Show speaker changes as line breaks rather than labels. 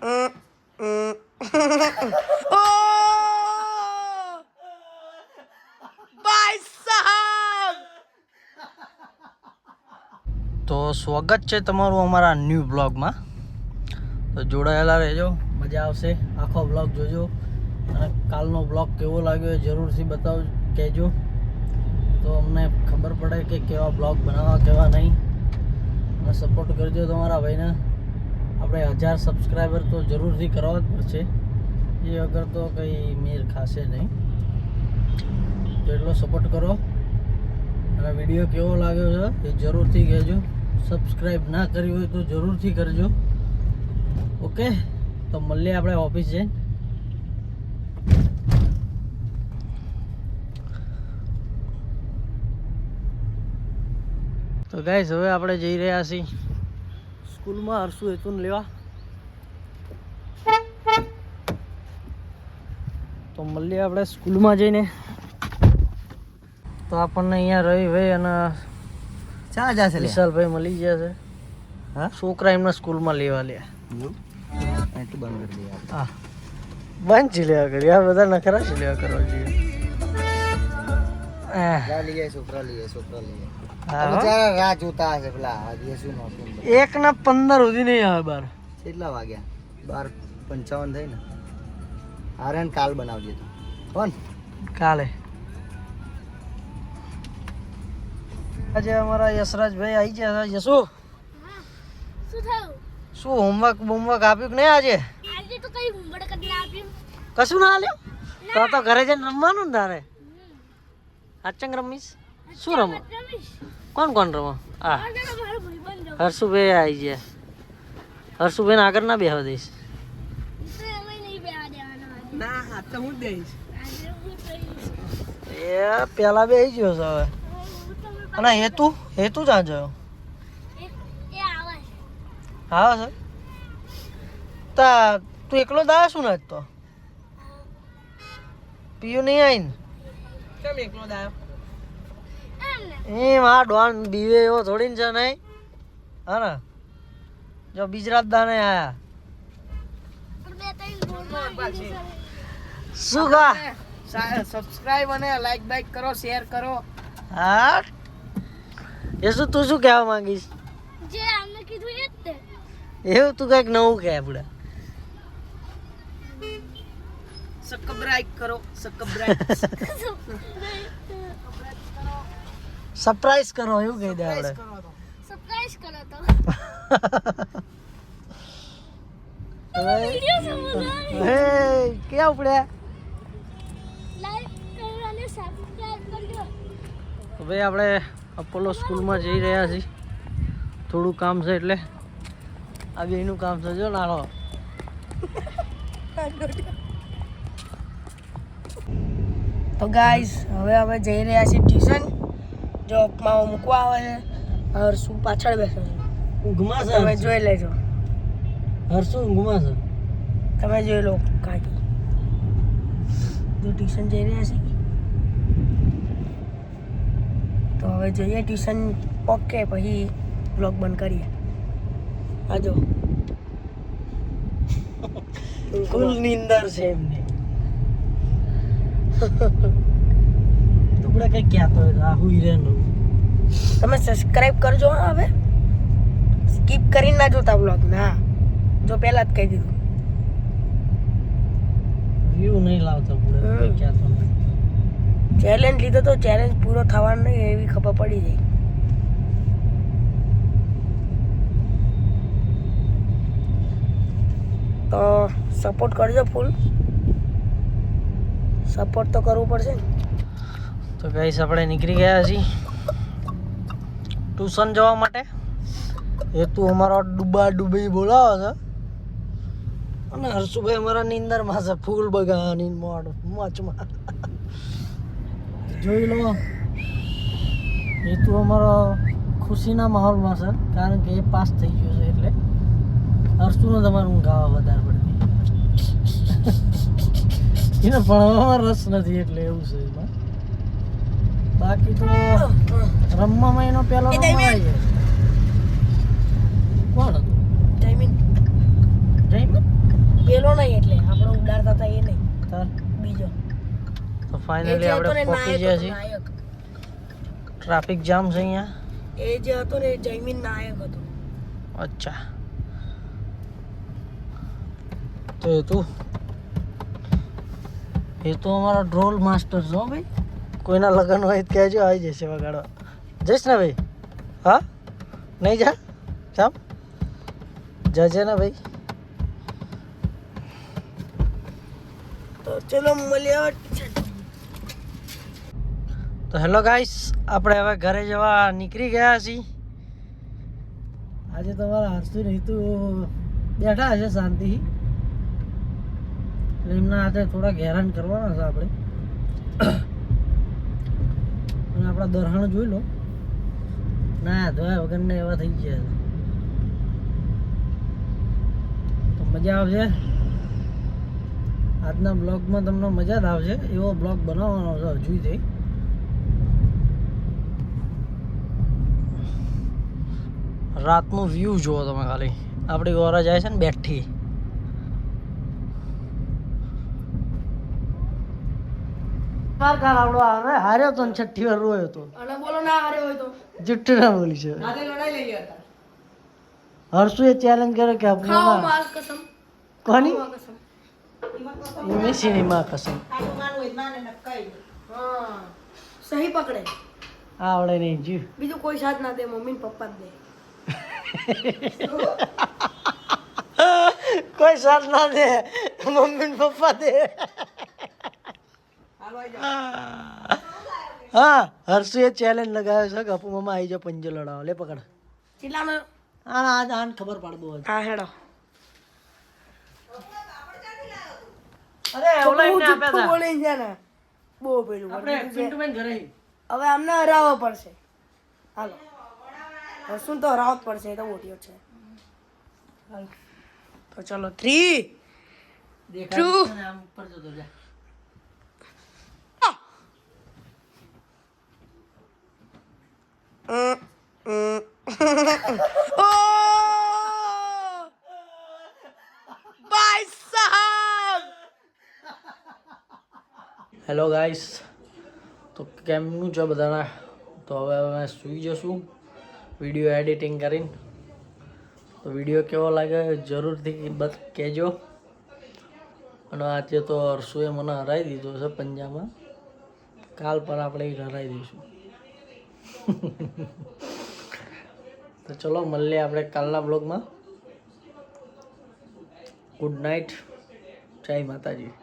ઓ ભાઈ સાહેબ, તો સ્વાગત છે તમારું અમારા ન્યૂ બ્લોગમાં. તો જોડાયેલા રહેજો, મજા આવશે. આખો બ્લોગ જોજો અને કાલનો બ્લોગ કેવો લાગ્યો એ જરૂરથી કહેજો, તો અમને ખબર પડે કે કેવા બ્લોગ બનાવવા કેવા નહીં. અને સપોર્ટ કરજો તમારા ભાઈને. આપણે 1000 સબસ્ક્રાઈબર તો જરૂરથી કરવા જ પડશે, એ વગર તો કંઈ મેર ખાશે નહીં. તો એટલો સપોર્ટ કરો. અને વિડીયો કેવો લાગ્યો છે એ જરૂરથી કહેજો. સબસ્ક્રાઈબ ના કરી હોય તો જરૂરથી કરજો. ઓકે, તો મળીએ આપણે ઓફિસ જઈને. તો ગાઈસ, હવે આપણે જઈ રહ્યા છીએ સ્કૂલમાં હર્ષુ હેતુને લેવા. તો મળીએ આપણે સ્કૂલમાં જઈને. તો આપણને અહીંયા રવિભાઈ અને વિશાલભાઈ મળી ગયા છે. હા, છોકરા એમના સ્કૂલમાં લેવા લ્યા.
એટલું બંધ કરી દે.
હા, બંધ જ લેવા કરી. આ બધા નખરા જ લેવા કરવા જોઈએ.
છોકરા લઈએ રાહ જોતા હશે પેલા.
1:15 સુધી નહીં આવે બાર.
કેટલા વાગ્યા? 12:55 થઈ ને. હારે કાલ બનાવજે તો. કોણ
કાલે? આજે અમારા યશરાજભાઈ આવી ગયા છે. યશુ, શું હોમવર્ક આપ્યું કે નહીં આજે?
તો કઈ હોમવર્ક જ ના આપ્યું.
કશું ના આલ્યું? તો ઘરે જઈને રમવાનું ને તારે. આચંગ રમીશ? શું રમો? કોણ રમો? હા, હર્ષુભાઈ આવી ગયા. હર્ષુભાઈ આગળ ના બેહવા દઈશ.
ના, હા તો હું દઈશ.
એ પેલા બે આવી ગયો છે હવે. અને હેતુ જ્યાં જોયો? હા સર, તા તું એકલો જ આવ્યો છું ને? તો પીયું નહીં આવીને
કેમ એકલો દાયો?
એમ આ ડોન બીવે એવો થોડી ને છે નહીં. હા ને, જો બીજરાત દાને આયા. શું કા?
સબસ્ક્રાઇબ અને લાઈક કરો, શેર કરો.
હા, એ શું તું શું કહેવા માંગીશ?
જે આમને કીધું એ જ તે.
એવું તું કઈક નવું કહે આપડે.
સબસ્ક્રાઇબ કરો, સબસ્ક્રાઇબ.
સરપ્રાઈઝ કરો એવું કહી દે આપણે.
સરપ્રાઈઝ કરો તો.
હે ક્યાં ઉપડ્યા?
લાઈક કરો અને સબસ્ક્રાઇબ કરજો.
તો ભાઈ આપણે અપોલો સ્કૂલમાં જઈ રહ્યા છીએ. થોડું કામ છે એટલે આ બેનું કામ છે. જો નાનો તો ગાઈસ, હવે અમે જઈ રહ્યા છીએ ટ્યુશન. જો અપમાં મૂકવા આવે છે. હર્ષુ પાછળ બેસે છે. ઊંઘમાં છે. તમે જોઈ લેજો. હર્ષુ ઊંઘમાં છે. તમે જોઈ લો. કાકી જો ટ્યુશન જઈ રહ્યા છીએ. તો હવે જઈએ ટ્યુશન. ઓકે, પછી બ્લોગ બંધ કરીએ. આજો ફૂલ નીંદર છે એમને. ટુકડા કઈ કહેતો હોય આ હુઈ રહેનું. તમે સબસ્ક્રાઇબ કરજો. હવે સ્કીપ કરીને ના જોતા બ્લોગ. ના, જો પહેલા જ કહી દીધું. વ્યૂ નહીં લાવતા પૂરા. કઈ કહેતો નહીં. ચેલેન્જ લીધો તો ચેલેન્જ પૂરો થવાનો નહીં એવી ખબર પડી જાય. તો સપોર્ટ કરજો ફૂલ. સપોર્ટ તો કરવું પડશે ને. તો ગાઈસ, આપણે નીકળી ગયા છીએ ટ્યુશન જવા માટે. હેતુ અમારો ડૂબી બોલાવે છે અને હર્ષુભાઈ અમારા નીંદરમાં છે. ફૂલ બગાની મોચમાં જોઈ લો. હેતુ અમારો ખુશીના માહોલમાં છે, કારણ કે એ પાસ થઈ ગયો છે. એટલે હર્ષુને તમારે ઊંઘ આવવા વધારે પડતી. એને ભણવામાં રસ નથી એટલે એવું છે એમાં. બાકી તો રમવામાં એનો પેલો નંબર આવી જાય. કોણ હતું? જયમીન. ફાઇનલી આપણે પહોંચી ગયા છીએ. ટ્રાફિક જામ છે અહીંયા.
એ જે હતો ને એ જયમીન નાયક હતો.
અચ્છા તો એ તો અમારો ડ્રોલ માસ્ટર છો ભાઈ. કોઈના લગ્ન હોય તો કહેજો, આવી જશે વગાડવા. જઈશ ને ભાઈ? હા નહીં જા જામ જજે ને ભાઈ.
તો ચલો મળીએ.
તો હેલો ગાઈસ, આપણે હવે ઘરે જવા નીકળી ગયા છીએ. આજે તમારા હર્ષુ નહીં તો બેઠા હશે શાંતિથી, એટલે એમના હાથે થોડાક હેરાન કરવાના છે આપણે. અને આપણા દરહાણ જોઈ લો, ના ધોયા વગરને એવા થઈ ગયા છે. તો મજા આવશે આજના બ્લોગમાં, તમને મજા જ આવશે એવો બ્લોગ બનાવવાનો છે હજુથી. રાતનું વ્યૂ જુઓ તમે ખાલી. આપણી ગોરા જાય છે ને બેઠી. કાલ આવડો આવે હાર્યો તો ને છઠ્ઠી વાર રોયો તો.
અને બોલો ના હારે હોય તો
જુઠ્ઠી ના બોલી છે.
આજે લડાઈ લઈ ગયા હતા.
હર્ષુએ ચેલેન્જ કર્યો કે આપણે
ખાઓ માર કસમ.
કોની
ખાઓ કસમ.
મેસીની માં કસમ
હા સહી પકડે.
આવડે નહીં જીવ.
બીજું કોઈ સાથ ના દે, મમ્મી ને પપ્પા જ દે.
કોઈ સાથ ના દે, મમ્મી ને પપ્પા દે. હા હર્ષુએ ચેલેન્જ લગાવ્યો છે કે અપુ મામા આવી જાઓ પંજો લડાવો. લે પકડ.
કેટલાનો?
આજ આને ખબર પાડ દો.
હા હેડો.
અરે ઓલા એમને આપ્યા હતા.
બોલી છે ને બહુ પેલું
આપણે પિન્ટુબેન ઘરે.
હવે આમને હરાવવો પડશે. હાલો શું તો હરાવવો જ પડશે, એ તો મોટીઓ છે. તો ચલો 3
દેખાય ને આમ ઉપર જતો જા. હેલો ગાઈસ, તો કેમનું છે બધાના? તો હવે અમે સૂઈ જશું વિડીયો એડિટિંગ કરીને. તો વિડીયો કેવો લાગે જરૂરથી કહેજો. અને આજે તો હર્ષુએ મને હરાવી દીધો છે પંજામાં. કાલ પર આપણે હરાવી દઈશું. તો ચલો મળીએ આપણે કાલના બ્લોગમાં. ગુડ નાઇટ, જય માતાજી.